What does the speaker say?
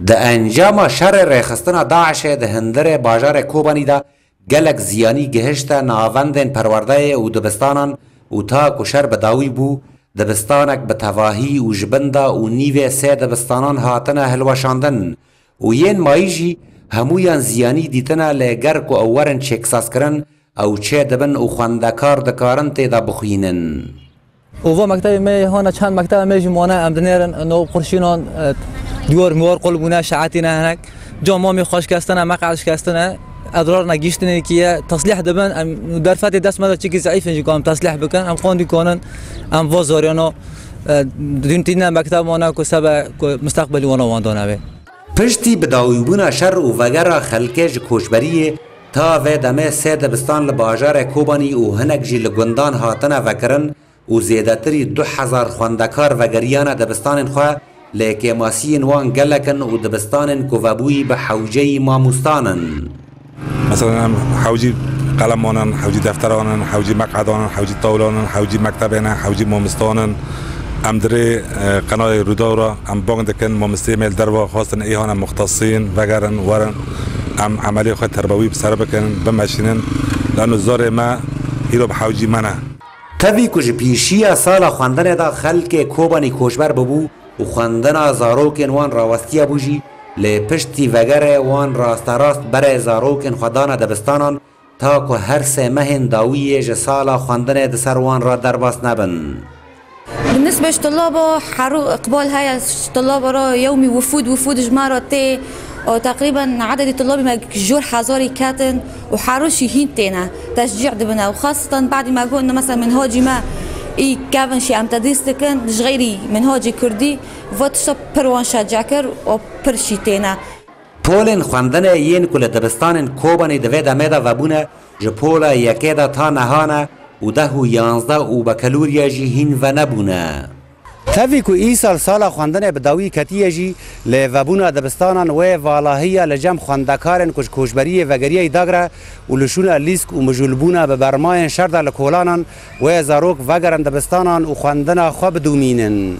ده انجام شر ریخستنا داعش ده هندر باجار کوبانی دا گلک زیانی گهشت ناوندن پرورده و دبستانان و تا کشر بداوی بو دبستانک بتواهی و جبندا و نیوه سه دبستانان هاتنا هلوشاندن و ین مایجی همویان زیانی دیتنا لگرک و اورن چکساس کرن او چه دبن و خواندکار دکارن تیدا بخوینن. و مکتب می هانا چند مکتب می جمعانه امدنیرن نو قرشینان دیوار میوار قلبونه شعاتی نه هنگ جامع می خوش کستنه مقعدش کستنه اضرار نگیشتنه که تصلیح دبن در فت دست مدا چیزی ضعیف اینجا کام تصلیح بکن ام خوندی کنن ام وزاریانو دینتینا مکتب مانا کو سبب مستقبلی وانا واندانه به پشتی بداویبونا شر و وگر خلکش کوشبریه تا و دمه سه دبستان لباجار کوبانی و هنگ جی لگندان هاتنه وکرن و زیادتری 2000 خواندکار وگریان دبستان خواه لیکه ماسین وان گلکن و دبستان کوابوی به حوجه ماموستانن مثلا حوجی قلمانن، حوجی دفترانن، حوجی مقعدانن، حوجی طاولانن، حوجی مکتبانن، حوجی مامستانن ام دری قناه رودورا ام باندکن مامستی میل دروا خواستن ایهان مختصین وگرن ورن ام عملی خود تربوی بسر بکن بمشینن لانه زار ما هیرو بحوجی منه تبی کج پیشی سال خواندن دا خلک کوبانی کوشبر ببو و خواندن زاروکن وان راوستیا بوجی لی پشتی وگر وان راست راست بر زاروکن خدان دبستانان تا که هر سه مهن داویه جسال خواندن دسر وان را درباس نبن. بالنسبة للطلاب حرو إقبال هاي الطلاب را يومي وفود جمارة تقريبا عدد الطلاب مجور حضاري كاتن وحروش هينتنا تشجيع دبنا وخاصة بعد ما قلنا مثلا منهاجي ما اي كافن شي ام تدريس كان غيري منهاجي كردي واتشا بروان شجعكر و برشيتنا پولن خواندن ین کل دبستان کوبانی دوید امیدا و بونه جپولا یکیدا تا نهانه و 10 و 11 و بکلوریا جی هین و نبونه. تفی کو ای سال خواندن بداوی کتیه جی لوابونا دبستانان و والاهیه لجم خواندکارن کش کوشبری وگریه داگره و لشون لیسک و مجلبونا به برماین شرده لکولانان و زاروک وگرن دبستانان و خواندن خواب دومینن.